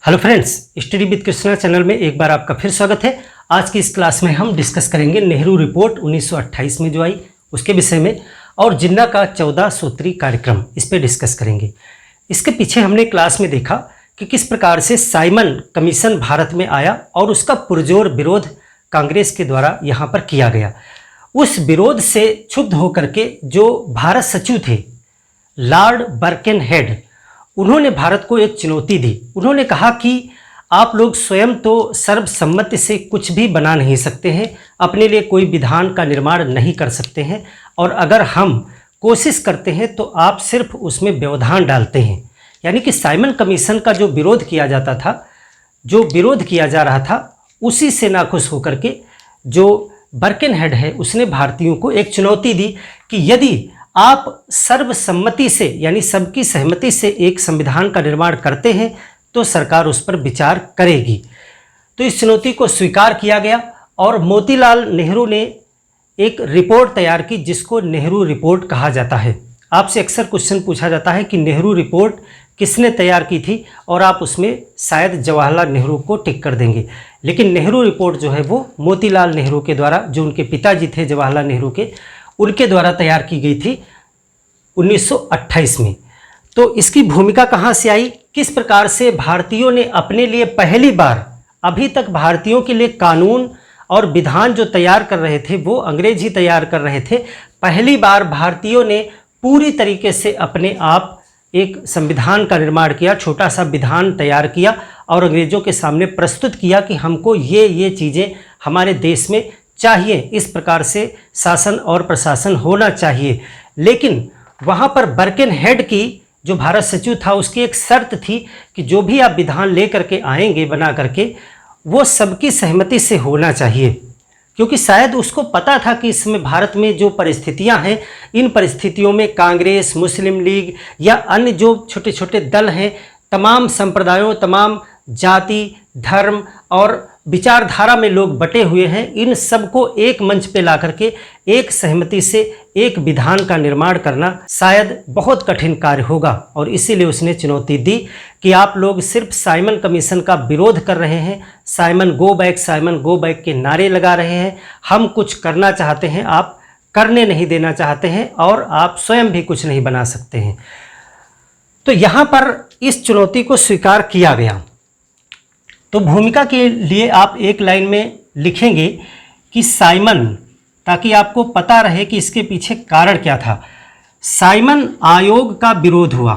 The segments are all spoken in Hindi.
Hello friends, study with Krishna channel में एक बार आपका फिर स्वागत है। आज की इस क्लास में हम डिस्कस करेंगे नेहरू रिपोर्ट 1928 में जो आई उसके विषय में और जिन्ना का 14 सूत्री कार्यक्रम, इस पे डिस्कस करेंगे। इसके पीछे हमने क्लास में देखा कि किस प्रकार से साइमन कमीशन भारत में आया और उसका पुरजोर विरोध कांग्रेस के द्वारा यहाँ पर किया गया। उस विरोध से क्षुब्ध होकर के जो भारत सचिव थे लॉर्ड बर्केनहेड, उन्होंने भारत को एक चुनौती दी। उन्होंने कहा कि आप लोग स्वयं तो सर्वसम्मति से कुछ भी बना नहीं सकते हैं, अपने लिए कोई विधान का निर्माण नहीं कर सकते हैं, और अगर हम कोशिश करते हैं तो आप सिर्फ उसमें व्यवधान डालते हैं। यानी कि साइमन कमीशन का जो विरोध किया जाता था, जो विरोध किया जा रहा था, उसी से नाखुश होकर के जो बर्केनहेड है उसने भारतीयों को एक चुनौती दी कि यदि आप सर्वसम्मति से यानी सबकी सहमति से एक संविधान का निर्माण करते हैं तो सरकार उस पर विचार करेगी। तो इस चुनौती को स्वीकार किया गया और मोतीलाल नेहरू ने एक रिपोर्ट तैयार की जिसको नेहरू रिपोर्ट कहा जाता है। आपसे अक्सर क्वेश्चन पूछा जाता है कि नेहरू रिपोर्ट किसने तैयार की थी, और आप उसमें शायद जवाहरलाल नेहरू को टिक कर देंगे, लेकिन नेहरू रिपोर्ट जो है वो मोतीलाल नेहरू के द्वारा, जो उनके पिताजी थे जवाहरलाल नेहरू के, उनके द्वारा तैयार की गई थी 1928 में। तो इसकी भूमिका कहाँ से आई, किस प्रकार से भारतीयों ने अपने लिए पहली बार, अभी तक भारतीयों के लिए कानून और विधान जो तैयार कर रहे थे वो अंग्रेज ही तैयार कर रहे थे, पहली बार भारतीयों ने पूरी तरीके से अपने आप एक संविधान का निर्माण किया, छोटा सा विधान तैयार किया और अंग्रेज़ों के सामने प्रस्तुत किया कि हमको ये चीज़ें हमारे देश में चाहिए, इस प्रकार से शासन और प्रशासन होना चाहिए। लेकिन वहाँ पर बर्केनहेड की जो भारत सचिव था उसकी एक शर्त थी कि जो भी आप विधान ले करके आएंगे बना करके, वो सबकी सहमति से होना चाहिए, क्योंकि शायद उसको पता था कि इसमें भारत में जो परिस्थितियां हैं, इन परिस्थितियों में कांग्रेस, मुस्लिम लीग या अन्य जो छोटे छोटे दल हैं, तमाम संप्रदायों, तमाम जाति, धर्म और विचारधारा में लोग बटे हुए हैं, इन सबको एक मंच पे ला करके एक सहमति से एक विधान का निर्माण करना शायद बहुत कठिन कार्य होगा। और इसीलिए उसने चुनौती दी कि आप लोग सिर्फ साइमन कमीशन का विरोध कर रहे हैं, साइमन गो बैक के नारे लगा रहे हैं, हम कुछ करना चाहते हैं, आप करने नहीं देना चाहते हैं, और आप स्वयं भी कुछ नहीं बना सकते हैं। तो यहाँ पर इस चुनौती को स्वीकार किया गया। तो भूमिका के लिए आप एक लाइन में लिखेंगे कि साइमन, ताकि आपको पता रहे कि इसके पीछे कारण क्या था। साइमन आयोग का विरोध हुआ।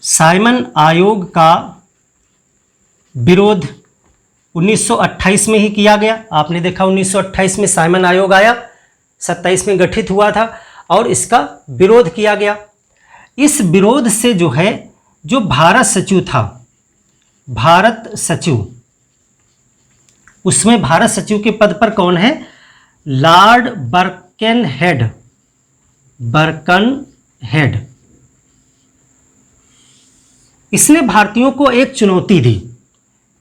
साइमन आयोग का विरोध 1928 में ही किया गया। आपने देखा 1928 में साइमन आयोग आया, 27 में गठित हुआ था और इसका विरोध किया गया। इस विरोध से जो है, जो भारत सचिव था, भारत सचिव, उसमें भारत सचिव के पद पर कौन है, लॉर्ड बर्केनहेड। इसने भारतीयों को एक चुनौती दी।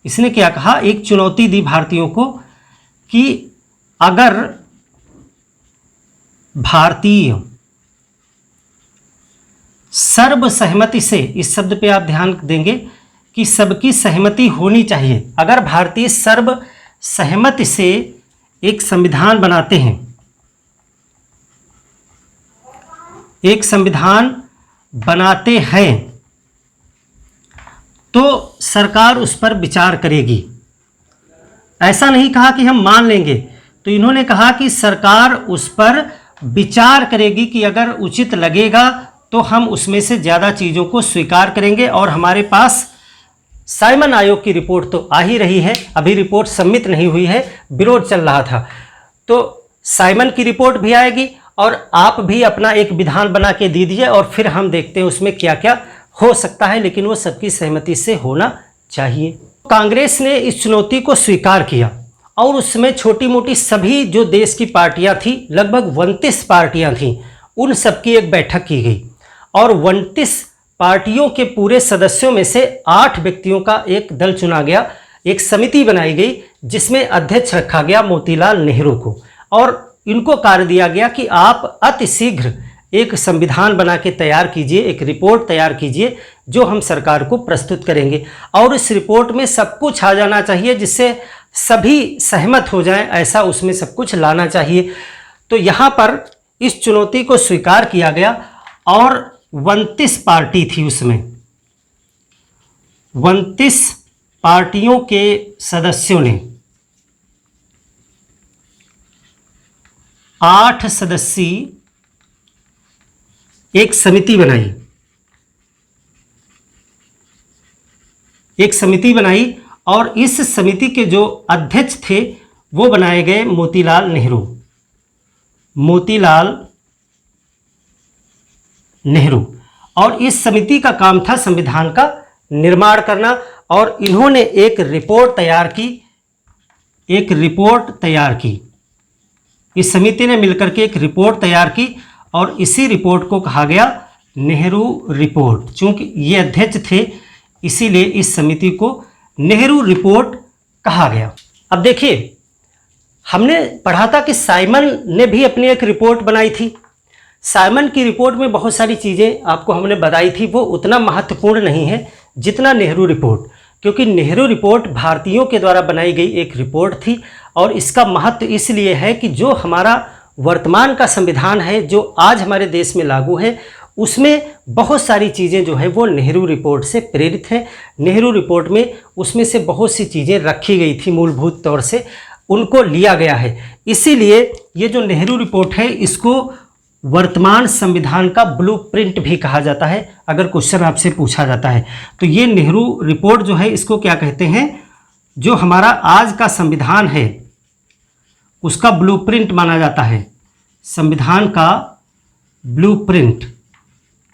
इसने क्या कहा, एक चुनौती दी भारतीयों को कि अगर भारतीय सर्वसहमति से, इस शब्द पे आप ध्यान देंगे कि सबकी सहमति होनी चाहिए, अगर भारतीय सर्व सहमति से एक संविधान बनाते हैं, एक संविधान बनाते हैं, तो सरकार उस पर विचार करेगी। ऐसा नहीं कहा कि हम मान लेंगे, तो इन्होंने कहा कि सरकार उस पर विचार करेगी कि अगर उचित लगेगा तो हम उसमें से ज़्यादा चीज़ों को स्वीकार करेंगे। और हमारे पास साइमन आयोग की रिपोर्ट तो आ ही रही है, अभी रिपोर्ट सबमिट नहीं हुई है, विरोध चल रहा था, तो साइमन की रिपोर्ट भी आएगी और आप भी अपना एक विधान बना के दे दीजिए और फिर हम देखते हैं उसमें क्या क्या हो सकता है, लेकिन वो सबकी सहमति से होना चाहिए। कांग्रेस ने इस चुनौती को स्वीकार किया और उसमें छोटी मोटी सभी जो देश की पार्टियां थी, लगभग 29 पार्टियां थीं, उन सबकी एक बैठक की गई और 29 पार्टियों के पूरे सदस्यों में से 8 व्यक्तियों का एक दल चुना गया, एक समिति बनाई गई जिसमें अध्यक्ष रखा गया मोतीलाल नेहरू को, और इनको कार्य दिया गया कि आप अति शीघ्र एक संविधान बना के तैयार कीजिए, एक रिपोर्ट तैयार कीजिए जो हम सरकार को प्रस्तुत करेंगे, और इस रिपोर्ट में सब कुछ आ जाना चाहिए जिससे सभी सहमत हो जाएं, ऐसा उसमें सब कुछ लाना चाहिए। तो यहाँ पर इस चुनौती को स्वीकार किया गया और 29 पार्टी थी उसमें, 29 पार्टियों के सदस्यों ने 8 सदस्यीय एक समिति बनाई, और इस समिति के जो अध्यक्ष थे वो बनाए गए मोतीलाल नेहरू। और इस समिति का काम था संविधान का निर्माण करना, और इन्होंने एक रिपोर्ट तैयार की। इस समिति ने मिलकर के एक रिपोर्ट तैयार की और इसी रिपोर्ट को कहा गया नेहरू रिपोर्ट। चूंकि ये अध्यक्ष थे इसीलिए इस समिति को नेहरू रिपोर्ट कहा गया। अब देखिए, हमने पढ़ा था कि साइमन ने भी अपनी एक रिपोर्ट बनाई थी। साइमन की रिपोर्ट में बहुत सारी चीज़ें आपको हमने बताई थी, वो उतना महत्वपूर्ण नहीं है जितना नेहरू रिपोर्ट, क्योंकि नेहरू रिपोर्ट भारतीयों के द्वारा बनाई गई एक रिपोर्ट थी। और इसका महत्व इसलिए है कि जो हमारा वर्तमान का संविधान है, जो आज हमारे देश में लागू है, उसमें बहुत सारी चीज़ें जो है वो नेहरू रिपोर्ट से प्रेरित हैं। नेहरू रिपोर्ट में उसमें से बहुत सी चीज़ें रखी गई थी, मूलभूत तौर से उनको लिया गया है। इसीलिए ये जो नेहरू रिपोर्ट है इसको वर्तमान संविधान का ब्लूप्रिंट भी कहा जाता है, अगर क्वेश्चन आपसे पूछा जाता है। तो ये नेहरू रिपोर्ट जो है इसको क्या कहते हैं, जो हमारा आज का संविधान है उसका ब्लूप्रिंट माना जाता है, संविधान का ब्लूप्रिंट,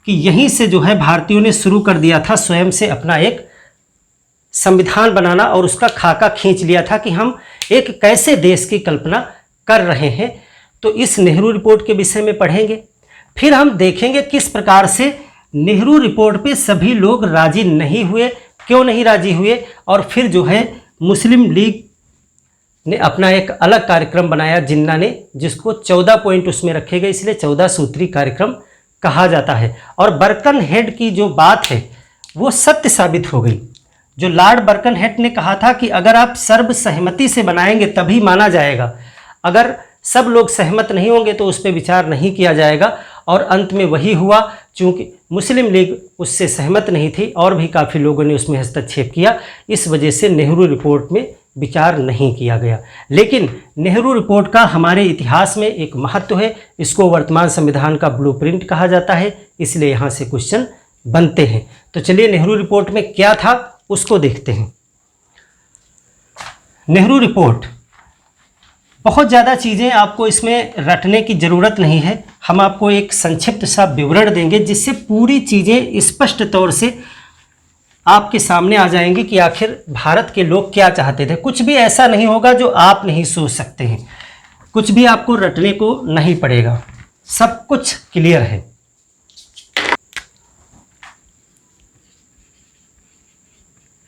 कि यहीं से जो है भारतीयों ने शुरू कर दिया था स्वयं से अपना एक संविधान बनाना, और उसका खाका खींच लिया था कि हम एक कैसे देश की कल्पना कर रहे हैं। तो इस नेहरू रिपोर्ट के विषय में पढ़ेंगे। फिर हम देखेंगे किस प्रकार से नेहरू रिपोर्ट पे सभी लोग राजी नहीं हुए, क्यों नहीं राजी हुए, और फिर जो है मुस्लिम लीग ने अपना एक अलग कार्यक्रम बनाया जिन्ना ने, जिसको 14 पॉइंट उसमें रखे गए, इसलिए 14 सूत्री कार्यक्रम कहा जाता है। और बर्कनहेड की जो बात है वो सत्य साबित हो गई। जो लॉर्ड बर्कनहेड ने कहा था कि अगर आप सर्वसहमति से बनाएंगे तभी माना जाएगा, अगर सब लोग सहमत नहीं होंगे तो उस पर विचार नहीं किया जाएगा। और अंत में वही हुआ, चूँकि मुस्लिम लीग उससे सहमत नहीं थी और भी काफ़ी लोगों ने उसमें हस्तक्षेप किया, इस वजह से नेहरू रिपोर्ट में विचार नहीं किया गया। लेकिन नेहरू रिपोर्ट का हमारे इतिहास में एक महत्व है, इसको वर्तमान संविधान का ब्लूप्रिंट कहा जाता है, इसलिए यहाँ से क्वेश्चन बनते हैं। तो चलिए नेहरू रिपोर्ट में क्या था उसको देखते हैं। नेहरू रिपोर्ट, बहुत ज़्यादा चीज़ें आपको इसमें रटने की ज़रूरत नहीं है, हम आपको एक संक्षिप्त सा विवरण देंगे जिससे पूरी चीज़ें स्पष्ट तौर से आपके सामने आ जाएंगी कि आखिर भारत के लोग क्या चाहते थे। कुछ भी ऐसा नहीं होगा जो आप नहीं सोच सकते हैं, कुछ भी आपको रटने को नहीं पड़ेगा, सब कुछ क्लियर है।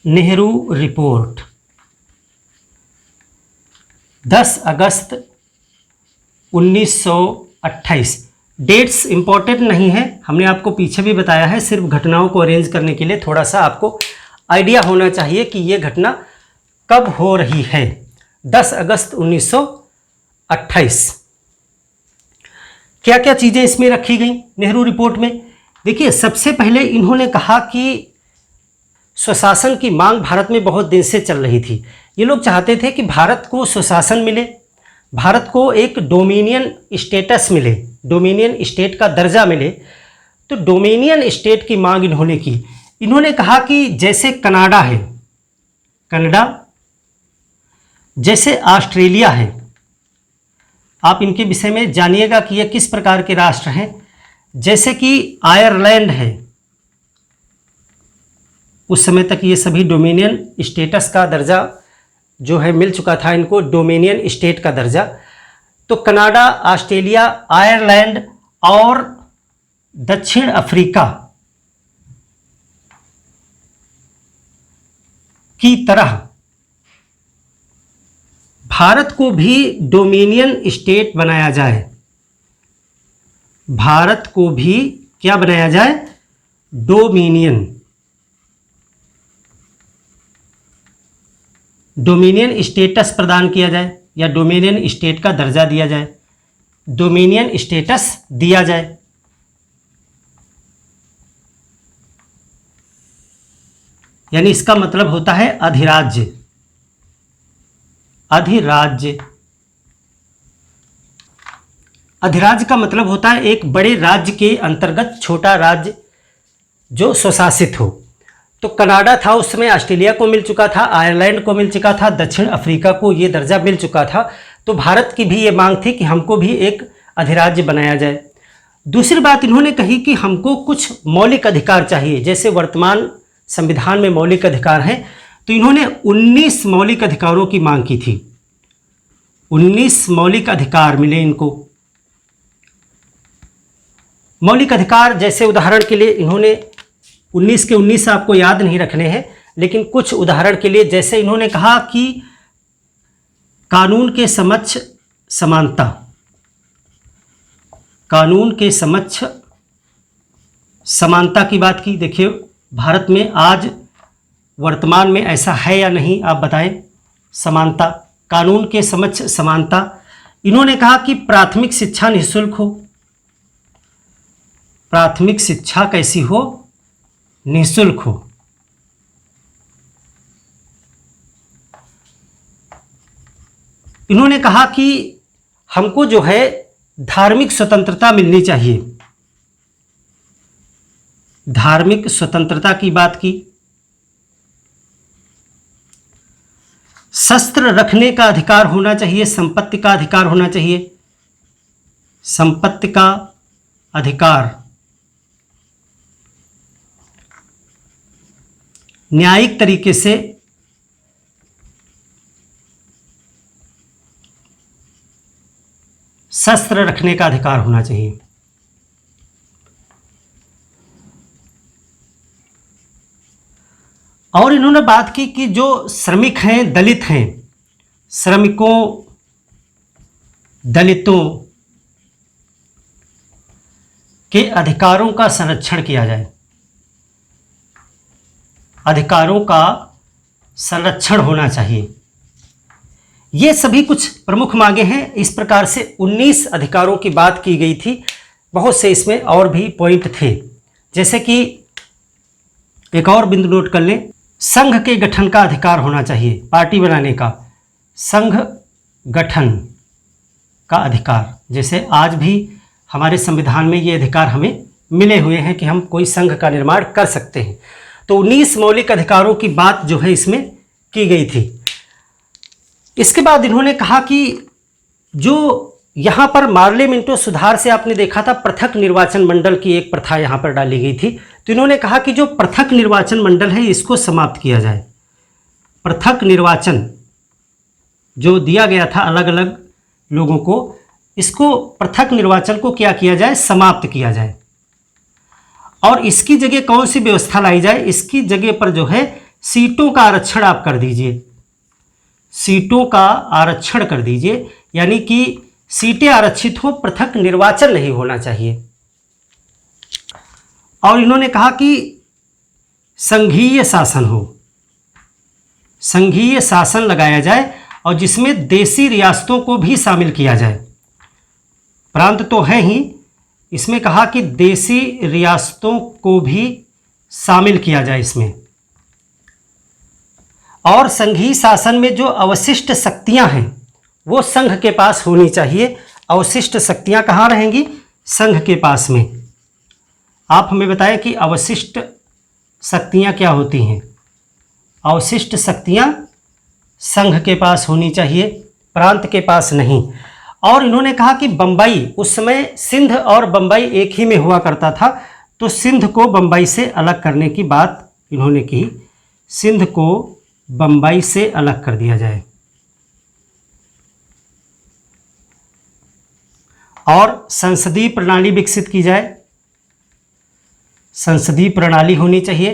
नेहरू रिपोर्ट 10 अगस्त 1928। डेट्स इंपॉर्टेंट नहीं है, हमने आपको पीछे भी बताया है, सिर्फ घटनाओं को अरेंज करने के लिए थोड़ा सा आपको आइडिया होना चाहिए कि ये घटना कब हो रही है। 10 अगस्त 1928। क्या क्या चीज़ें इसमें रखी गई नेहरू रिपोर्ट में? देखिए, सबसे पहले इन्होंने कहा कि स्वशासन की मांग भारत में बहुत दिन से चल रही थी। ये लोग चाहते थे कि भारत को स्वशासन मिले, भारत को एक डोमिनियन स्टेटस मिले, डोमिनियन स्टेट का दर्जा मिले। तो डोमिनियन स्टेट की मांग इन्होंने की। इन्होंने कहा कि जैसे कनाडा है, कनाडा, जैसे ऑस्ट्रेलिया है, आप इनके विषय में जानिएगा कि ये किस प्रकार के राष्ट्र हैं। जैसे कि आयरलैंड है, उस समय तक ये सभी डोमिनियन स्टेटस का दर्जा जो है मिल चुका था इनको, डोमिनियन स्टेट का दर्जा। तो कनाडा, ऑस्ट्रेलिया, आयरलैंड और दक्षिण अफ्रीका की तरह भारत को भी डोमिनियन स्टेट बनाया जाए, भारत को भी क्या बनाया जाए? डोमिनियन डोमिनियन स्टेटस प्रदान किया जाए या डोमिनियन स्टेट का दर्जा दिया जाए, डोमिनियन स्टेटस दिया जाए। यानी इसका मतलब होता है अधिराज्य। अधिराज्य, अधिराज्य का मतलब होता है एक बड़े राज्य के अंतर्गत छोटा राज्य जो स्वशासित हो। तो कनाडा था उस समय, ऑस्ट्रेलिया को मिल चुका था, आयरलैंड को मिल चुका था, दक्षिण अफ्रीका को ये दर्जा मिल चुका था। तो भारत की भी ये मांग थी कि हमको भी एक अधिराज्य बनाया जाए। दूसरी बात इन्होंने कही कि हमको कुछ मौलिक अधिकार चाहिए, जैसे वर्तमान संविधान में मौलिक अधिकार हैं, तो इन्होंने 19 मौलिक अधिकारों की मांग की थी। 19 मौलिक अधिकार मिले इनको। मौलिक अधिकार जैसे उदाहरण के लिए इन्होंने 19 के 19 आपको याद नहीं रखने हैं, लेकिन कुछ उदाहरण के लिए जैसे इन्होंने कहा कि कानून के समक्ष समानता, कानून के समक्ष समानता की बात की। देखिए भारत में आज वर्तमान में ऐसा है या नहीं, आप बताएं। समानता, कानून के समक्ष समानता। इन्होंने कहा कि प्राथमिक शिक्षा निःशुल्क हो। प्राथमिक शिक्षा कैसी हो? निःशुल्क हो। इन्होंने कहा कि हमको जो है धार्मिक स्वतंत्रता मिलनी चाहिए। धार्मिक स्वतंत्रता की बात की। शस्त्र रखने का अधिकार होना चाहिए, संपत्ति का अधिकार होना चाहिए, संपत्ति का अधिकार। न्यायिक तरीके से शस्त्र रखने का अधिकार होना चाहिए। और इन्होंने बात की कि जो श्रमिक हैं, दलित हैं, श्रमिकों, दलितों के अधिकारों का संरक्षण किया जाए। अधिकारों का संरक्षण होना चाहिए। ये सभी कुछ प्रमुख मांगे हैं। इस प्रकार से 19 अधिकारों की बात की गई थी। बहुत से इसमें और भी पॉइंट थे, जैसे कि एक और बिंदु नोट कर लें, संघ के गठन का अधिकार होना चाहिए, पार्टी बनाने का, संघ गठन का अधिकार। जैसे आज भी हमारे संविधान में ये अधिकार हमें मिले हुए हैं कि हम कोई संघ का निर्माण कर सकते हैं। तो 19 मौलिक अधिकारों की बात जो है इसमें की गई थी। इसके बाद इन्होंने कहा कि जो यहाँ पर पार्लियामेंटो सुधार से आपने देखा था, पृथक निर्वाचन मंडल की एक प्रथा यहाँ पर डाली गई थी। तो इन्होंने कहा कि जो पृथक निर्वाचन मंडल है इसको समाप्त किया जाए। पृथक निर्वाचन जो दिया गया था अलग अलग लोगों को, इसको पृथक निर्वाचन को क्या किया जाए? समाप्त किया जाए। और इसकी जगह कौन सी व्यवस्था लाई जाए? इसकी जगह पर जो है सीटों का आरक्षण आप कर दीजिए, सीटों का आरक्षण कर दीजिए, यानी कि सीटें आरक्षित हो, पृथक निर्वाचन नहीं होना चाहिए। और इन्होंने कहा कि संघीय शासन हो, संघीय शासन लगाया जाए और जिसमें देशी रियासतों को भी शामिल किया जाए। प्रांत तो है ही, इसमें कहा कि देशी रियासतों को भी शामिल किया जाए इसमें। और संघीय शासन में जो अवशिष्ट शक्तियां हैं वो संघ के पास होनी चाहिए। अवशिष्ट शक्तियां कहाँ रहेंगी? संघ के पास में। आप हमें बताएं कि अवशिष्ट शक्तियां क्या होती हैं? अवशिष्ट शक्तियां संघ के पास होनी चाहिए, प्रांत के पास नहीं। और इन्होंने कहा कि बम्बई, उस समय सिंध और बम्बई एक ही में हुआ करता था, तो सिंध को बम्बई से अलग करने की बात इन्होंने की। सिंध को बम्बई से अलग कर दिया जाए और संसदीय प्रणाली विकसित की जाए। संसदीय प्रणाली होनी चाहिए।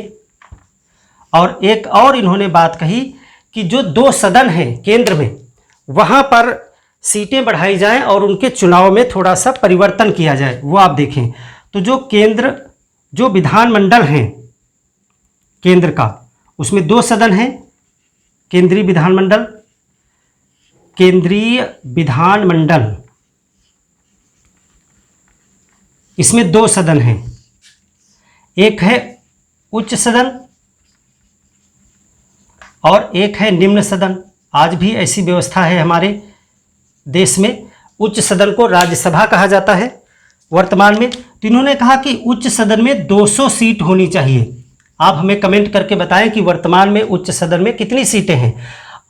और एक और इन्होंने बात कही कि जो 2 सदन हैं केंद्र में, वहाँ पर सीटें बढ़ाई जाएं और उनके चुनाव में थोड़ा सा परिवर्तन किया जाए। वो आप देखें तो जो केंद्र, जो विधानमंडल हैं केंद्र का, उसमें 2 सदन हैं, केंद्रीय विधानमंडल, केंद्रीय विधानमंडल, इसमें 2 सदन हैं, एक है उच्च सदन और एक है निम्न सदन। आज भी ऐसी व्यवस्था है हमारे देश में। उच्च सदन को राज्यसभा कहा जाता है वर्तमान में। तो इन्होंने कहा कि उच्च सदन में 200 सीट होनी चाहिए। आप हमें कमेंट करके बताएं कि वर्तमान में उच्च सदन में कितनी सीटें हैं,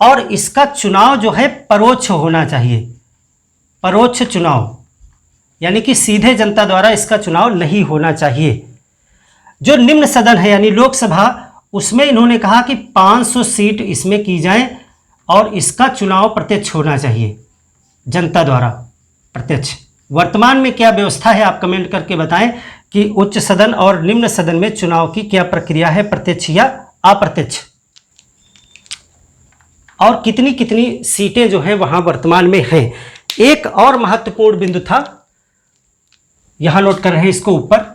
और इसका चुनाव जो है परोक्ष होना चाहिए। परोक्ष चुनाव यानी कि सीधे जनता द्वारा इसका चुनाव नहीं होना चाहिए। जो निम्न सदन है यानी लोकसभा, उसमें इन्होंने कहा कि 500 सीट इसमें की जाए और इसका चुनाव प्रत्यक्ष होना चाहिए, जनता द्वारा प्रत्यक्ष। वर्तमान में क्या व्यवस्था है आप कमेंट करके बताएं कि उच्च सदन और निम्न सदन में चुनाव की क्या प्रक्रिया है, प्रत्यक्ष या अप्रत्यक्ष, और कितनी कितनी सीटें जो है वहां वर्तमान में हैं। एक और महत्वपूर्ण बिंदु था, यहां नोट कर रहे हैं इसको ऊपर,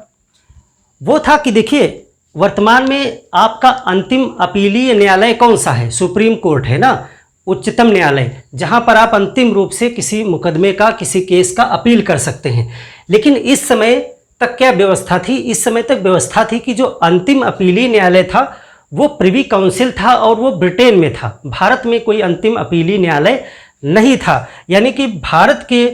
वो था कि देखिए वर्तमान में आपका अंतिम अपीलीय न्यायालय कौन सा है? सुप्रीम कोर्ट है ना, उच्चतम न्यायालय, जहां पर आप अंतिम रूप से किसी मुकदमे का, किसी केस का अपील कर सकते हैं। लेकिन इस समय तक क्या व्यवस्था थी? इस समय तक व्यवस्था थी कि जो अंतिम अपीलीय न्यायालय था वो प्रिवी काउंसिल था और वो ब्रिटेन में था। भारत में कोई अंतिम अपीलीय न्यायालय नहीं था। यानी कि भारत के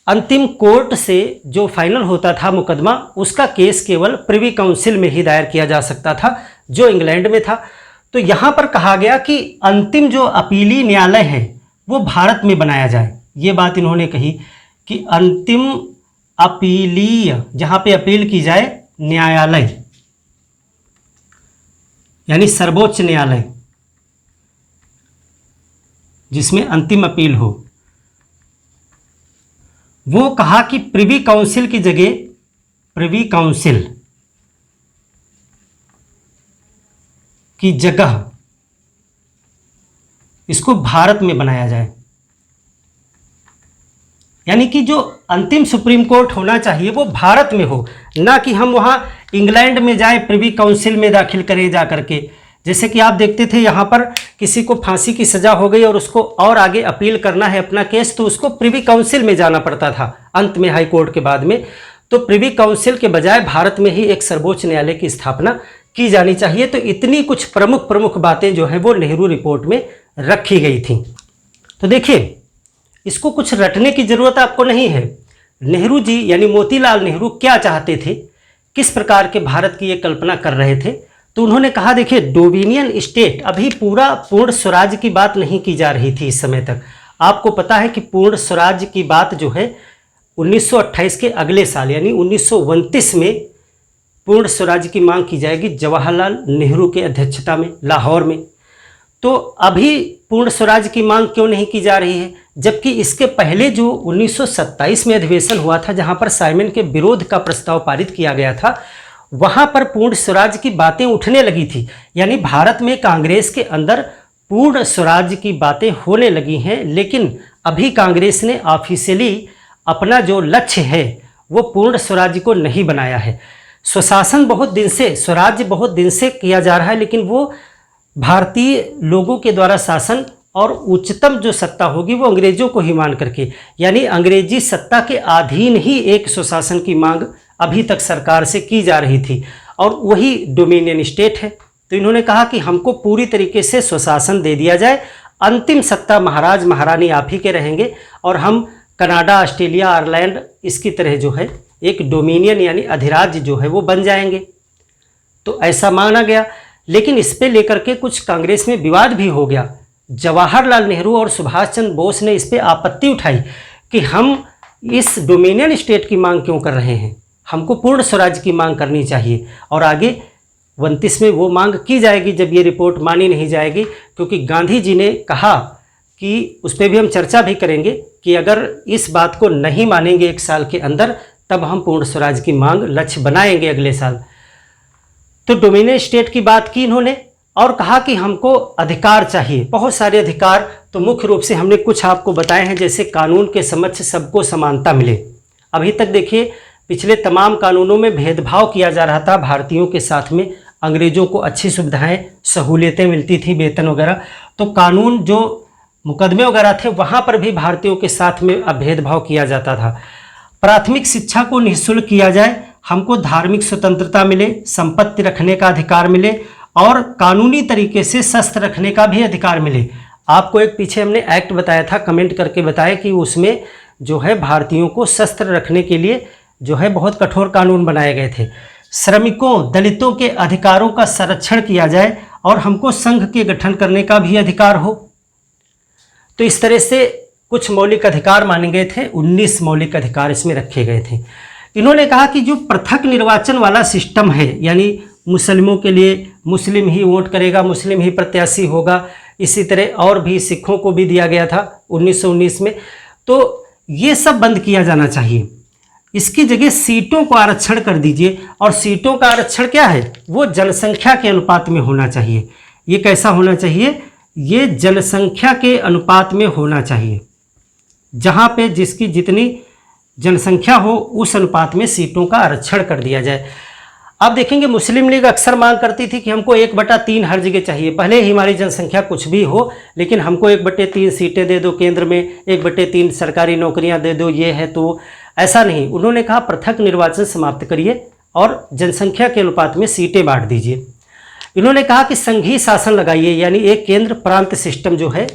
अंतिम कोर्ट से जो फाइनल होता था मुकदमा, उसका केस केवल प्रिवी काउंसिल में ही दायर किया जा सकता था, जो इंग्लैंड में था। तो यहाँ पर कहा गया कि अंतिम जो अपीलीय न्यायालय है वो भारत में बनाया जाए। ये बात इन्होंने कही कि अंतिम अपीलीय, जहाँ पे अपील की जाए, न्यायालय यानी सर्वोच्च न्यायालय जिसमें अंतिम अपील हो, वो कहा कि प्रिवी काउंसिल की जगह, प्रिवी काउंसिल की जगह इसको भारत में बनाया जाए। यानी कि जो अंतिम सुप्रीम कोर्ट होना चाहिए वो भारत में हो, ना कि हम वहां इंग्लैंड में जाएं, प्रिवी काउंसिल में दाखिल करें जा करके। जैसे कि आप देखते थे यहाँ पर किसी को फांसी की सजा हो गई और उसको और आगे अपील करना है अपना केस, तो उसको प्रिवी काउंसिल में जाना पड़ता था अंत में, हाई कोर्ट के बाद में। तो प्रिवी काउंसिल के बजाय भारत में ही एक सर्वोच्च न्यायालय की स्थापना की जानी चाहिए। तो इतनी कुछ प्रमुख प्रमुख बातें जो हैं वो नेहरू रिपोर्ट में रखी गई थी। तो देखिए, इसको कुछ रटने की जरूरत आपको नहीं है। नेहरू जी यानी मोतीलाल नेहरू क्या चाहते थे, किस प्रकार के भारत की ये कल्पना कर रहे थे? तो उन्होंने कहा, देखिए डोमिनियन स्टेट, अभी पूरा पूर्ण स्वराज की बात नहीं की जा रही थी इस समय तक। आपको पता है कि पूर्ण स्वराज की बात जो है 1928 के अगले साल यानी 1929 में पूर्ण स्वराज की मांग की जाएगी जवाहरलाल नेहरू के अध्यक्षता में लाहौर में। तो अभी पूर्ण स्वराज की मांग क्यों नहीं की जा रही है, जबकि इसके पहले जो 1927 में अधिवेशन हुआ था जहां पर साइमन के विरोध का प्रस्ताव पारित किया गया था, वहां पर पूर्ण स्वराज की बातें उठने लगी थी। यानी भारत में कांग्रेस के अंदर पूर्ण स्वराज की बातें होने लगी हैं, लेकिन अभी कांग्रेस ने ऑफिशियली अपना जो लक्ष्य है वो पूर्ण स्वराज को नहीं बनाया है। स्वशासन बहुत दिन से, स्वराज्य बहुत दिन से किया जा रहा है, लेकिन वो भारतीय लोगों के द्वारा शासन और उच्चतम जो सत्ता होगी वो अंग्रेजों को ही मान करके, यानी अंग्रेजी सत्ता के अधीन ही एक स्वशासन की मांग अभी तक सरकार से की जा रही थी, और वही डोमिनियन स्टेट है। तो इन्होंने कहा कि हमको पूरी तरीके से स्वशासन दे दिया जाए, अंतिम सत्ता महाराज महारानी आप ही के रहेंगे, और हम कनाडा, ऑस्ट्रेलिया, आयरलैंड इसकी तरह जो है एक डोमिनियन यानी अधिराज्य जो है वो बन जाएंगे। तो ऐसा माना गया, लेकिन इस पे लेकर के कुछ कांग्रेस में विवाद भी हो गया। जवाहरलाल नेहरू और सुभाष चंद्र बोस ने इस पे आपत्ति उठाई कि हम इस डोमिनियन स्टेट की मांग क्यों कर रहे हैं, हमको पूर्ण स्वराज की मांग करनी चाहिए। और आगे 29 में वो मांग की जाएगी जब ये रिपोर्ट मानी नहीं जाएगी, क्योंकि गांधी जी ने कहा कि उस पर भी हम चर्चा भी करेंगे कि अगर इस बात को नहीं मानेंगे 1 साल के अंदर, तब हम पूर्ण स्वराज की मांग लक्ष्य बनाएंगे अगले साल। तो डोमिनियन स्टेट की बात की इन्होंने और कहा कि हमको अधिकार चाहिए, बहुत सारे अधिकार। तो मुख्य रूप से हमने कुछ आपको बताए हैं, जैसे कानून के समक्ष सबको समानता मिले। अभी तक देखिए पिछले तमाम कानूनों में भेदभाव किया जा रहा था भारतीयों के साथ में अंग्रेज़ों को अच्छी सुविधाएं सहूलियतें मिलती थी, वेतन वगैरह। तो कानून जो मुकदमे वगैरह थे वहाँ पर भी भारतीयों के साथ में भेदभाव किया जाता था। प्राथमिक शिक्षा को निःशुल्क किया जाए, हमको धार्मिक स्वतंत्रता मिले, संपत्ति रखने का अधिकार मिले और कानूनी तरीके से शस्त्र रखने का भी अधिकार मिले। आपको एक पीछे हमने एक्ट बताया था, कमेंट करके बताया कि उसमें जो है भारतीयों को शस्त्र रखने के लिए जो है बहुत कठोर कानून बनाए गए थे। श्रमिकों, दलितों के अधिकारों का संरक्षण किया जाए और हमको संघ के गठन करने का भी अधिकार हो। तो इस तरह से कुछ मौलिक अधिकार माने गए थे, 19 मौलिक अधिकार इसमें रखे गए थे। इन्होंने कहा कि जो पृथक निर्वाचन वाला सिस्टम है, यानी मुस्लिमों के लिए मुस्लिम ही वोट करेगा, मुस्लिम ही प्रत्याशी होगा, इसी तरह और भी सिखों को भी दिया गया था 1919 में, तो ये सब बंद किया जाना चाहिए। इसकी जगह सीटों को आरक्षण कर दीजिए। और सीटों का आरक्षण क्या है, वो जनसंख्या के अनुपात में होना चाहिए। ये कैसा होना चाहिए, ये जनसंख्या के अनुपात में होना चाहिए। जहाँ पे जिसकी जितनी जनसंख्या हो उस अनुपात में सीटों का आरक्षण कर दिया जाए। अब देखेंगे मुस्लिम लीग अक्सर मांग करती थी कि हमको 1/3 हर जगह चाहिए, भले ही हमारी जनसंख्या कुछ भी हो, लेकिन हमको 1/3 सीटें दे दो केंद्र में, 1/3 सरकारी नौकरियां दे दो, ये है। तो ऐसा नहीं, उन्होंने कहा पृथक निर्वाचन समाप्त करिए और जनसंख्या के अनुपात में सीटें बांट दीजिए। इन्होंने कहा कि संघीय शासन लगाइए, यानी एक केंद्र प्रांत सिस्टम जो है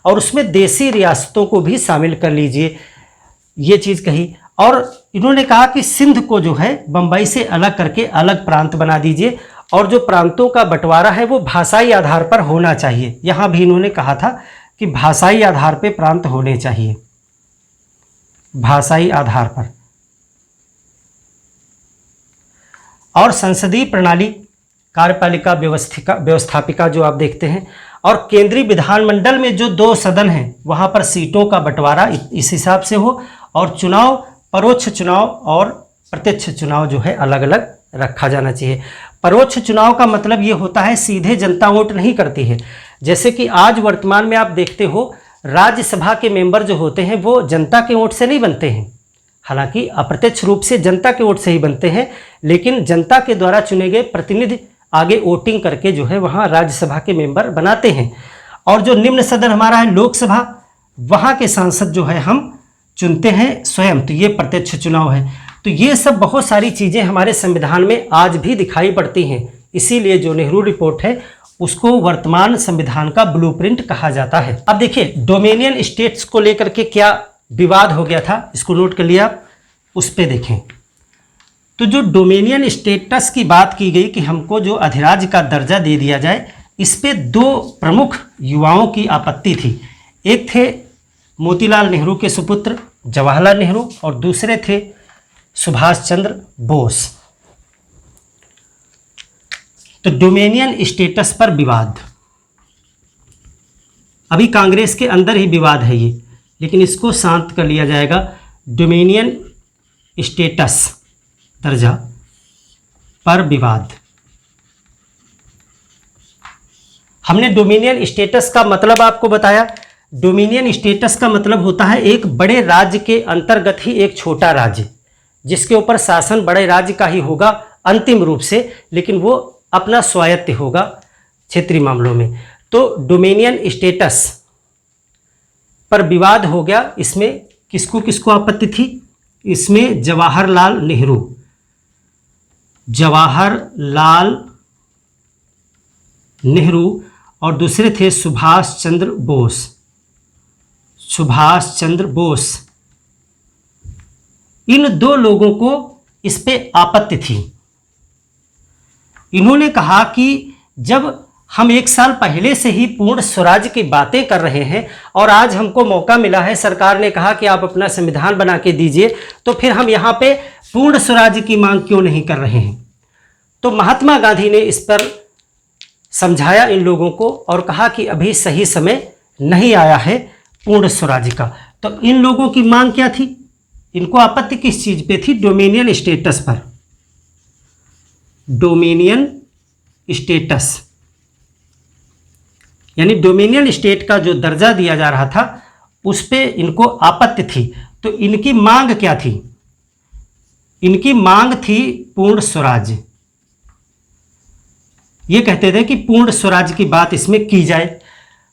और उसमें देसी रियासतों को भी शामिल कर लीजिए, ये चीज़ कही। और इन्होंने कहा कि सिंध को जो है बम्बई से अलग करके अलग प्रांत बना दीजिए और जो प्रांतों का बंटवारा है वो भाषाई आधार पर होना चाहिए। यहाँ भी इन्होंने कहा था कि भाषाई आधार पर प्रांत होने चाहिए, भाषाई आधार पर। और संसदीय प्रणाली, कार्यपालिका व्यवस्थापिका जो आप देखते हैं, और केंद्रीय विधानमंडल में जो 2 सदन हैं वहाँ पर सीटों का बंटवारा इस हिसाब से हो, और चुनाव, परोक्ष चुनाव और प्रत्यक्ष चुनाव जो है अलग अलग रखा जाना चाहिए। परोक्ष चुनाव का मतलब ये होता है सीधे जनता वोट नहीं करती है। जैसे कि आज वर्तमान में आप देखते हो राज्यसभा के मेंबर जो होते हैं वो जनता के वोट से नहीं बनते हैं, हालांकि अप्रत्यक्ष रूप से जनता के वोट से ही बनते हैं, लेकिन जनता के द्वारा चुने गए प्रतिनिधि आगे वोटिंग करके जो है वहाँ राज्यसभा के मेंबर बनाते हैं। और जो निम्न सदन हमारा है लोकसभा, वहाँ के सांसद जो है हम चुनते हैं स्वयं, तो ये प्रत्यक्ष चुनाव है। तो ये सब बहुत सारी चीज़ें हमारे संविधान में आज भी दिखाई पड़ती हैं। इसीलिए जो नेहरू रिपोर्ट है उसको वर्तमान संविधान का ब्लूप्रिंट कहा जाता है। अब देखिए डोमिनियन स्टेट्स को लेकर के क्या विवाद हो गया था, इसको नोट कर लिया आप, उस पर देखें। तो जो डोमिनियन स्टेटस की बात की गई कि हमको जो अधिराज्य का दर्जा दे दिया जाए, इस पे 2 प्रमुख युवाओं की आपत्ति थी। एक थे मोतीलाल नेहरू के सुपुत्र जवाहरलाल नेहरू और दूसरे थे सुभाष चंद्र बोस। तो डोमिनियन स्टेटस पर विवाद, अभी कांग्रेस के अंदर ही विवाद है ये, लेकिन इसको शांत कर लिया जाएगा। डोमिनियन स्टेटस दर्जा पर विवाद। हमने डोमिनियन स्टेटस का मतलब आपको बताया। डोमिनियन स्टेटस का मतलब होता है एक बड़े राज्य के अंतर्गत ही एक छोटा राज्य, जिसके ऊपर शासन बड़े राज्य का ही होगा अंतिम रूप से, लेकिन वो अपना स्वायत्त होगा क्षेत्रीय मामलों में। तो डोमिनियन स्टेटस पर विवाद हो गया। इसमें किसको किसको आपत्ति थी, इसमें जवाहरलाल नेहरू और दूसरे थे सुभाष चंद्र बोस। इन 2 लोगों को इस पे आपत्ति थी। इन्होंने कहा कि जब हम 1 साल पहले से ही पूर्ण स्वराज की बातें कर रहे हैं और आज हमको मौका मिला है, सरकार ने कहा कि आप अपना संविधान बना के दीजिए, तो फिर हम यहाँ पे पूर्ण स्वराज की मांग क्यों नहीं कर रहे हैं। तो महात्मा गांधी ने इस पर समझाया इन लोगों को और कहा कि अभी सही समय नहीं आया है पूर्ण स्वराज का। तो इन लोगों की मांग क्या थी, इनको आपत्ति किस चीज पे थी, डोमिनियन स्टेटस पर। डोमिनियन स्टेटस यानी डोमिनियन स्टेट का जो दर्जा दिया जा रहा था उस पे इनको आपत्ति थी। तो इनकी मांग क्या थी, इनकी मांग थी पूर्ण स्वराज्य। ये कहते थे कि पूर्ण स्वराज की बात इसमें की जाए।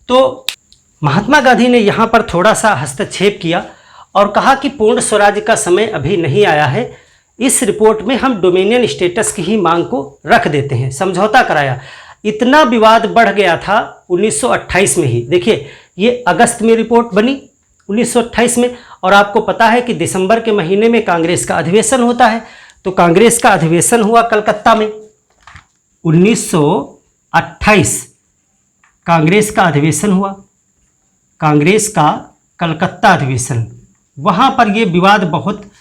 तो महात्मा गांधी ने यहाँ पर थोड़ा सा हस्तक्षेप किया और कहा कि पूर्ण स्वराज का समय अभी नहीं आया है, इस रिपोर्ट में हम डोमिनियन स्टेटस की ही मांग को रख देते हैं, समझौता कराया। इतना विवाद बढ़ गया था 1928 में ही। देखिए, ये अगस्त में रिपोर्ट बनी 1928 में, और आपको पता है कि दिसंबर के महीने में कांग्रेस का अधिवेशन होता है। तो कांग्रेस का अधिवेशन हुआ कलकत्ता में 1928, कांग्रेस का अधिवेशन हुआ, कांग्रेस का कलकत्ता अधिवेशन। वहाँ पर ये विवाद बहुत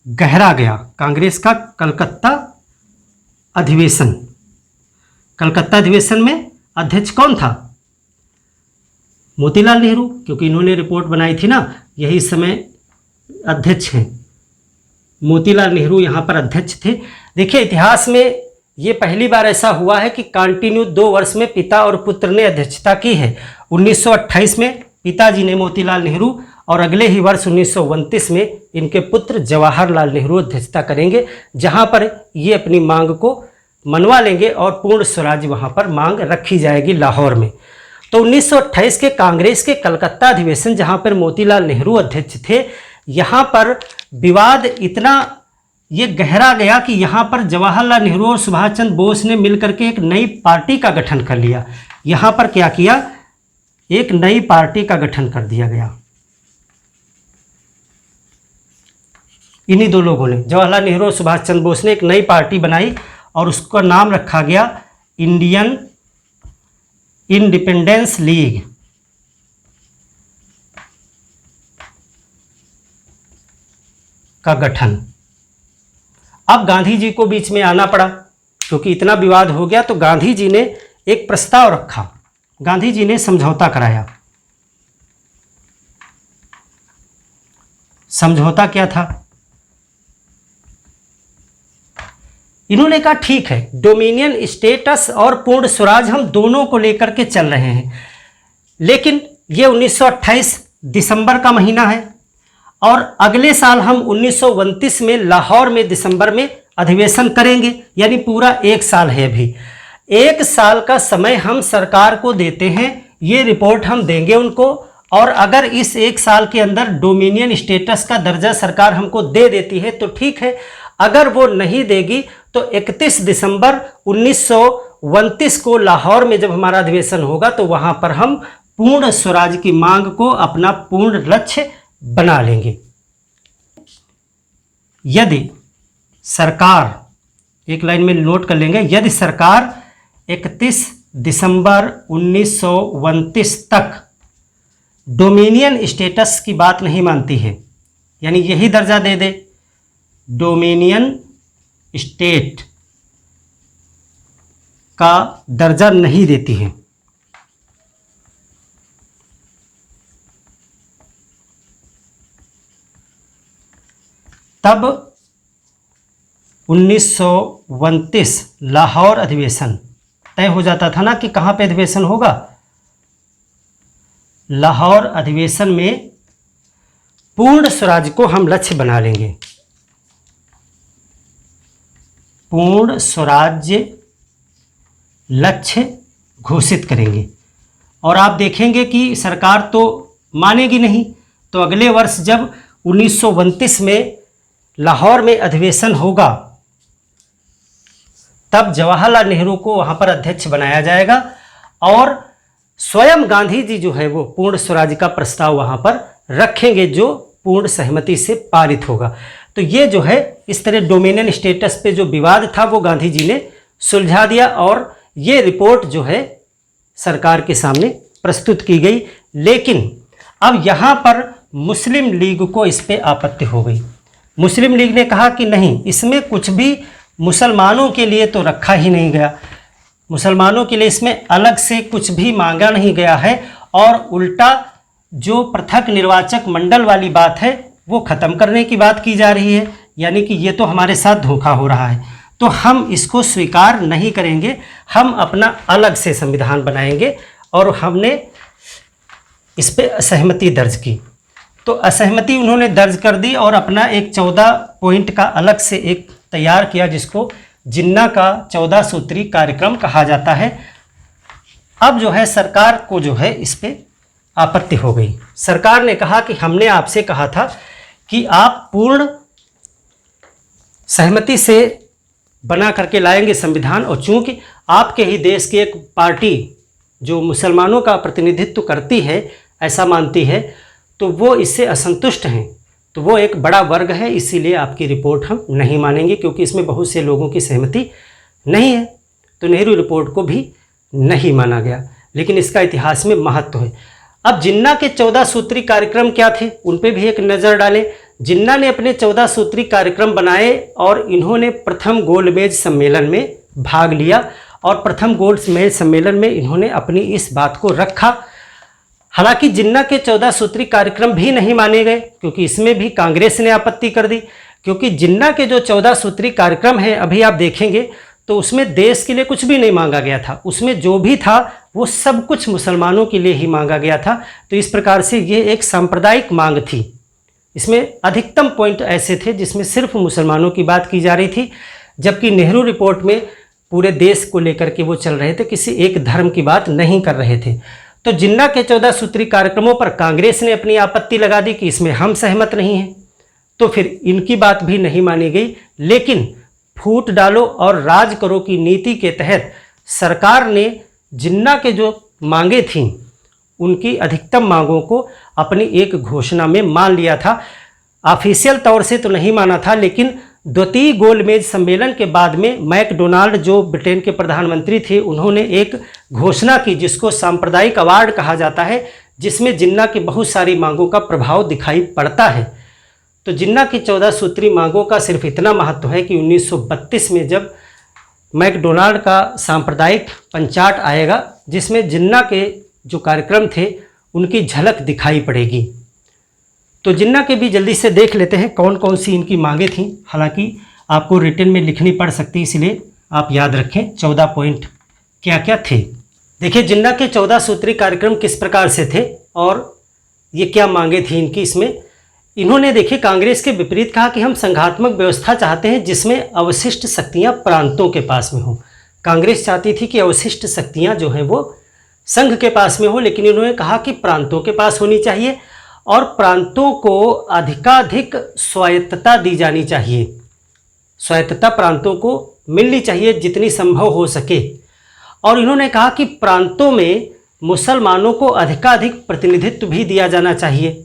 गहरा गया। कांग्रेस का कलकत्ता अधिवेशन, कलकत्ता अधिवेशन में अध्यक्ष कौन था? मोतीलाल नेहरू, क्योंकि इन्होंने रिपोर्ट बनाई थी ना, यही समय अध्यक्ष हैं। मोतीलाल नेहरू यहाँ पर अध्यक्ष थे। देखिए, इतिहास में ये पहली बार ऐसा हुआ है कि कंटिन्यू 2 वर्ष में पिता और पुत्र ने अध्यक्षता की है। 1928 में पिताजी ने मोतीलाल नेहरू, और अगले ही वर्ष 1929 में इनके पुत्र जवाहरलाल नेहरू अध्यक्षता करेंगे, जहां पर ये अपनी मांग को मनवा लेंगे और पूर्ण स्वराज वहां पर मांग रखी जाएगी लाहौर में। तो 1928 के कांग्रेस के कलकत्ता अधिवेशन, जहां पर मोतीलाल नेहरू अध्यक्ष थे, यहाँ पर विवाद इतना ये गहरा गया कि यहाँ पर जवाहरलाल नेहरू और सुभाष चंद्र बोस ने मिलकर के एक नई पार्टी का गठन कर लिया। यहाँ पर क्या किया? एक नई पार्टी का गठन कर दिया गया। इन्हीं दो लोगों ने, जवाहरलाल नेहरू और सुभाष चंद्र बोस ने एक नई पार्टी बनाई और उसका नाम रखा गया इंडियन इंडिपेंडेंस लीग। का गठन। अब गांधी जी को बीच में आना पड़ा, क्योंकि इतना विवाद हो गया। तो गांधी जी ने एक प्रस्ताव रखा, गांधी जी ने समझौता कराया। समझौता क्या था? इन्होंने कहा ठीक है, डोमिनियन स्टेटस और पूर्ण स्वराज हम दोनों को लेकर के चल रहे हैं, लेकिन ये 1928 दिसंबर का महीना है और अगले साल हम 1929 में लाहौर में दिसंबर में अधिवेशन करेंगे, यानी पूरा 1 साल है। अभी 1 साल का समय हम सरकार को देते हैं, ये रिपोर्ट हम देंगे उनको, और अगर इस 1 साल के अंदर डोमिनियन स्टेटस का दर्जा सरकार हमको दे देती है तो ठीक है, अगर वो नहीं देगी तो 31 दिसंबर 1929 को लाहौर में जब हमारा अधिवेशन होगा तो वहां पर हम पूर्ण स्वराज की मांग को अपना पूर्ण लक्ष्य बना लेंगे। यदि सरकार, एक लाइन में नोट कर लेंगे, यदि सरकार 31 दिसंबर 1929 तक डोमिनियन स्टेटस की बात नहीं मानती है, यानी यही दर्जा दे दे, डोमिनियन स्टेट का दर्जा नहीं देती है, तब 1929 लाहौर अधिवेशन तय हो जाता था ना कि कहाँ पे अधिवेशन होगा। लाहौर अधिवेशन में पूर्ण स्वराज को हम लक्ष्य बना लेंगे, पूर्ण स्वराज्य लक्ष्य घोषित करेंगे। और आप देखेंगे कि सरकार तो मानेगी नहीं, तो अगले वर्ष जब 1929 में लाहौर में अधिवेशन होगा तब जवाहरलाल नेहरू को वहां पर अध्यक्ष बनाया जाएगा और स्वयं गांधी जी जो है वो पूर्ण स्वराज का प्रस्ताव वहां पर रखेंगे, जो पूर्ण सहमति से पारित होगा। तो ये जो है इस तरह डोमिनियन स्टेटस पे जो विवाद था वो गांधी जी ने सुलझा दिया और ये रिपोर्ट जो है सरकार के सामने प्रस्तुत की गई। लेकिन अब यहाँ पर मुस्लिम लीग को इस पे आपत्ति हो गई। मुस्लिम लीग ने कहा कि नहीं, इसमें कुछ भी मुसलमानों के लिए तो रखा ही नहीं गया, मुसलमानों के लिए इसमें अलग से कुछ भी मांगा नहीं गया है और उल्टा जो पृथक निर्वाचक मंडल वाली बात है वो ख़त्म करने की बात की जा रही है, यानी कि ये तो हमारे साथ धोखा हो रहा है, तो हम इसको स्वीकार नहीं करेंगे, हम अपना अलग से संविधान बनाएंगे। और हमने इस पर असहमति दर्ज की। तो असहमति उन्होंने दर्ज कर दी और अपना एक 14 पॉइंट का अलग से एक तैयार किया जिसको जिन्ना का 14 सूत्री कार्यक्रम कहा जाता है। अब जो है सरकार को जो है इस पे आपत्ति हो गई। सरकार ने कहा कि हमने आपसे कहा था कि आप पूर्ण सहमति से बना करके लाएंगे संविधान, और चूंकि आपके ही देश की एक पार्टी जो मुसलमानों का प्रतिनिधित्व करती है ऐसा मानती है, तो वो इससे असंतुष्ट हैं, तो वो एक बड़ा वर्ग है, इसीलिए आपकी रिपोर्ट हम नहीं मानेंगे क्योंकि इसमें बहुत से लोगों की सहमति नहीं है। तो नेहरू रिपोर्ट को भी नहीं माना गया, लेकिन इसका इतिहास में महत्व है। अब जिन्ना के 14 सूत्री कार्यक्रम क्या थे, उन पे भी एक नज़र डालें। जिन्ना ने अपने 14 सूत्री कार्यक्रम बनाए और इन्होंने प्रथम गोलमेज सम्मेलन में भाग लिया, और प्रथम गोलमेज सम्मेलन में इन्होंने अपनी इस बात को रखा। हालांकि जिन्ना के 14 सूत्री कार्यक्रम भी नहीं माने गए क्योंकि इसमें भी कांग्रेस ने आपत्ति कर दी, क्योंकि जिन्ना के जो 14 सूत्री कार्यक्रम हैं अभी आप देखेंगे तो उसमें देश के लिए कुछ भी नहीं मांगा गया था, उसमें जो भी था वो सब कुछ मुसलमानों के लिए ही मांगा गया था। तो इस प्रकार से ये एक सांप्रदायिक मांग थी। इसमें अधिकतम पॉइंट ऐसे थे जिसमें सिर्फ मुसलमानों की बात की जा रही थी, जबकि नेहरू रिपोर्ट में पूरे देश को लेकर के वो चल रहे थे, किसी एक धर्म की बात नहीं कर रहे थे। तो जिन्ना के 14 सूत्री कार्यक्रमों पर कांग्रेस ने अपनी आपत्ति लगा दी कि इसमें हम सहमत नहीं हैं, तो फिर इनकी बात भी नहीं मानी गई। लेकिन फूट डालो और राज करो की नीति के तहत सरकार ने जिन्ना के जो मांगे थीं उनकी अधिकतम मांगों को अपनी एक घोषणा में मान लिया था। ऑफिशियल तौर से तो नहीं माना था, लेकिन द्वितीय गोलमेज सम्मेलन के बाद में मैकडोनाल्ड जो ब्रिटेन के प्रधानमंत्री थे उन्होंने एक घोषणा की जिसको सांप्रदायिक अवार्ड कहा जाता है, जिसमें जिन्ना की बहुत सारी मांगों का प्रभाव दिखाई पड़ता है। तो जिन्ना की 14 सूत्री मांगों का सिर्फ इतना महत्व है कि 1932 में जब मैकडोनाल्ड का सांप्रदायिक पंचाट आएगा जिसमें जिन्ना के जो कार्यक्रम थे उनकी झलक दिखाई पड़ेगी। तो जिन्ना के भी जल्दी से देख लेते हैं कौन कौन सी इनकी मांगें थीं। हालांकि आपको रिटन में लिखनी पड़ सकती है, इसलिए आप याद रखें 14 पॉइंट क्या क्या थे। देखिए जिन्ना के 14 सूत्री कार्यक्रम किस प्रकार से थे और ये क्या मांगे थी इनकी। इसमें इन्होंने देखिए कांग्रेस के विपरीत कहा कि हम संघात्मक व्यवस्था चाहते हैं जिसमें अवशिष्ट शक्तियां प्रांतों के पास में हो। कांग्रेस चाहती थी कि अवशिष्ट शक्तियां जो हैं वो संघ के पास में हो, लेकिन इन्होंने कहा कि प्रांतों के पास होनी चाहिए और प्रांतों को अधिकाधिक स्वायत्तता दी जानी चाहिए। स्वायत्तता प्रांतों को मिलनी चाहिए जितनी संभव हो सके। और इन्होंने कहा कि प्रांतों में मुसलमानों को अधिकाधिक प्रतिनिधित्व भी दिया जाना चाहिए।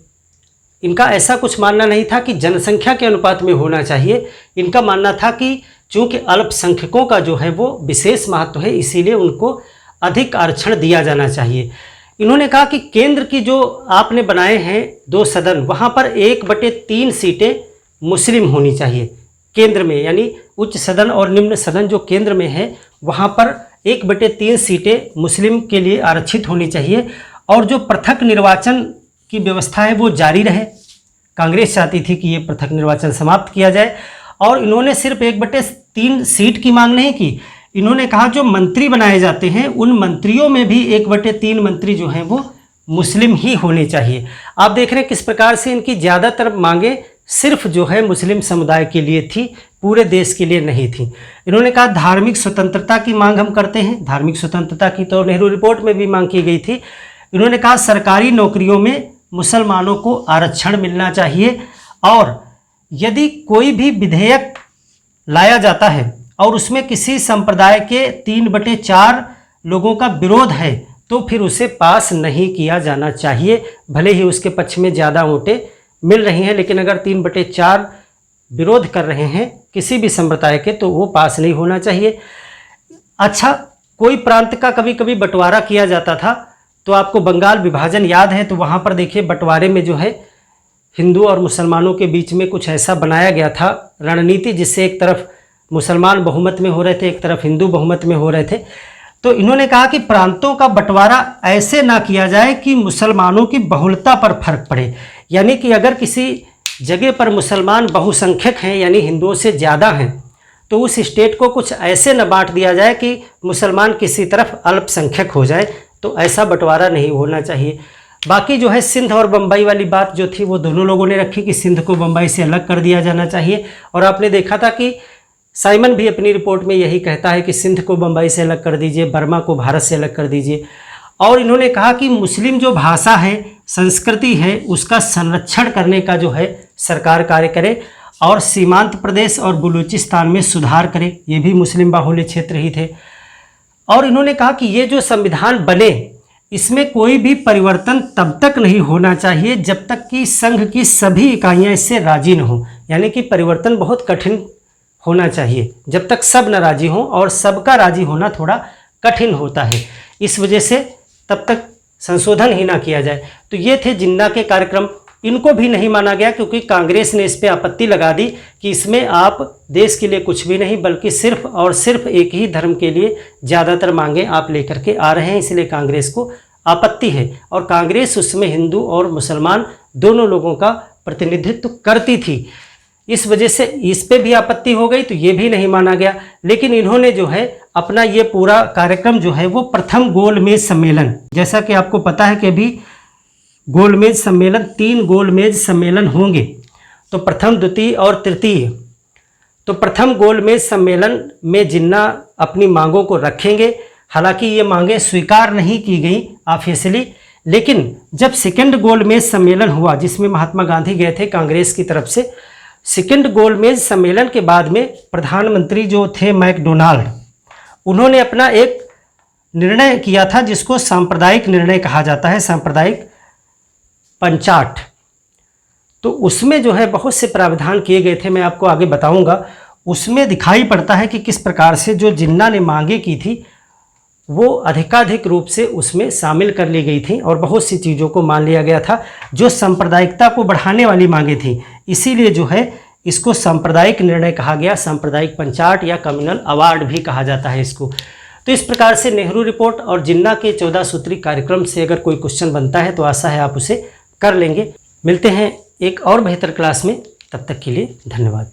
इनका ऐसा कुछ मानना नहीं था कि जनसंख्या के अनुपात में होना चाहिए। इनका मानना था कि चूंकि अल्पसंख्यकों का जो है वो विशेष महत्व है, इसीलिए उनको अधिक आरक्षण दिया जाना चाहिए। इन्होंने कहा कि केंद्र की जो आपने बनाए हैं 2 सदन, वहाँ पर 1/3 सीटें मुस्लिम होनी चाहिए केंद्र में, यानी उच्च सदन और निम्न सदन जो केंद्र में है वहाँ पर 1/3 सीटें मुस्लिम के लिए आरक्षित होनी चाहिए। और जो पृथक निर्वाचन की व्यवस्था है वो जारी रहे। कांग्रेस चाहती थी कि ये पृथक निर्वाचन समाप्त किया जाए। और इन्होंने सिर्फ 1/3 सीट की मांग नहीं की, इन्होंने कहा जो मंत्री बनाए जाते हैं उन मंत्रियों में भी 1/3 मंत्री जो हैं वो मुस्लिम ही होने चाहिए। आप देख रहे हैं किस प्रकार से इनकी ज़्यादातर मांगे सिर्फ जो है मुस्लिम समुदाय के लिए थी, पूरे देश के लिए नहीं थी। इन्होंने कहा धार्मिक स्वतंत्रता की मांग हम करते हैं। धार्मिक स्वतंत्रता की तो नेहरू रिपोर्ट में भी मांग की गई थी। इन्होंने कहा सरकारी नौकरियों में मुसलमानों को आरक्षण मिलना चाहिए, और यदि कोई भी विधेयक लाया जाता है और उसमें किसी संप्रदाय के 3/4 लोगों का विरोध है तो फिर उसे पास नहीं किया जाना चाहिए, भले ही उसके पक्ष में ज़्यादा वोटें मिल रही हैं, लेकिन अगर 3/4 विरोध कर रहे हैं किसी भी संप्रदाय के तो वो पास नहीं होना चाहिए। अच्छा, कोई प्रांत का कभी कभी बंटवारा किया जाता था, तो आपको बंगाल विभाजन याद है, तो वहाँ पर देखिए बंटवारे में जो है हिंदू और मुसलमानों के बीच में कुछ ऐसा बनाया गया था रणनीति, जिससे एक तरफ मुसलमान बहुमत में हो रहे थे, एक तरफ हिंदू बहुमत में हो रहे थे। तो इन्होंने कहा कि प्रांतों का बंटवारा ऐसे ना किया जाए कि मुसलमानों की बहुलता पर फर्क पड़े, यानी कि अगर किसी जगह पर मुसलमान बहुसंख्यक हैं यानी हिंदुओं से ज़्यादा हैं, तो उस स्टेट को कुछ ऐसे न बांट दिया जाए कि मुसलमान किसी तरफ अल्पसंख्यक हो जाए, तो ऐसा बंटवारा नहीं होना चाहिए। बाकी जो है सिंध और बम्बई वाली बात जो थी वो दोनों लोगों ने रखी कि सिंध को बम्बई से अलग कर दिया जाना चाहिए। और आपने देखा था कि साइमन भी अपनी रिपोर्ट में यही कहता है कि सिंध को बम्बई से अलग कर दीजिए, बर्मा को भारत से अलग कर दीजिए। और इन्होंने कहा कि मुस्लिम जो भाषा है, संस्कृति है, उसका संरक्षण करने का जो है सरकार कार्य करे और सीमांत प्रदेश और बलूचिस्तान में सुधार करे, ये भी मुस्लिम बाहुल्य क्षेत्र ही थे। और इन्होंने कहा कि ये जो संविधान बने इसमें कोई भी परिवर्तन तब तक नहीं होना चाहिए जब तक कि संघ की सभी इकाइयां इससे राजी न हो, यानी कि परिवर्तन बहुत कठिन होना चाहिए जब तक सब न राजी हों, और सबका राजी होना थोड़ा कठिन होता है, इस वजह से तब तक संशोधन ही ना किया जाए। तो ये थे जिन्ना के कार्यक्रम। इनको भी नहीं माना गया क्योंकि कांग्रेस ने इस पर आपत्ति लगा दी कि इसमें आप देश के लिए कुछ भी नहीं बल्कि सिर्फ और सिर्फ एक ही धर्म के लिए ज़्यादातर मांगे आप लेकर के आ रहे हैं, इसलिए कांग्रेस को आपत्ति है। और कांग्रेस उसमें हिंदू और मुसलमान दोनों लोगों का प्रतिनिधित्व करती थी, इस वजह से इस पे भी आपत्ति हो गई, तो ये भी नहीं माना गया। लेकिन इन्होंने जो है अपना ये पूरा कार्यक्रम जो है वो प्रथम गोलमेज सम्मेलन, जैसा कि आपको पता है कि अभी गोलमेज सम्मेलन 3 गोलमेज सम्मेलन होंगे, तो प्रथम, द्वितीय और तृतीय। तो प्रथम गोलमेज सम्मेलन में जिन्ना अपनी मांगों को रखेंगे। हालांकि ये मांगें स्वीकार नहीं की गई ऑफिशियली, लेकिन जब सेकंड गोलमेज सम्मेलन हुआ जिसमें महात्मा गांधी गए थे कांग्रेस की तरफ से, सेकंड गोलमेज सम्मेलन के बाद में प्रधानमंत्री जो थे मैकडोनाल्ड, उन्होंने अपना एक निर्णय किया था जिसको सांप्रदायिक निर्णय कहा जाता है, सांप्रदायिक पंचाट। तो उसमें जो है बहुत से प्रावधान किए गए थे, मैं आपको आगे बताऊंगा। उसमें दिखाई पड़ता है कि किस प्रकार से जो जिन्ना ने मांगे की थी वो अधिकाधिक रूप से उसमें शामिल कर ली गई थी और बहुत सी चीज़ों को मान लिया गया था जो सांप्रदायिकता को बढ़ाने वाली मांगे थी। इसीलिए जो है इसको सांप्रदायिक निर्णय कहा गया, सांप्रदायिक पंचाट या कम्युनल अवार्ड भी कहा जाता है इसको। तो इस प्रकार से नेहरू रिपोर्ट और जिन्ना के 14 सूत्री कार्यक्रम से अगर कोई क्वेश्चन बनता है तो आशा है आप उसे कर लेंगे। मिलते हैं एक और बेहतर क्लास में, तब तक के लिए धन्यवाद।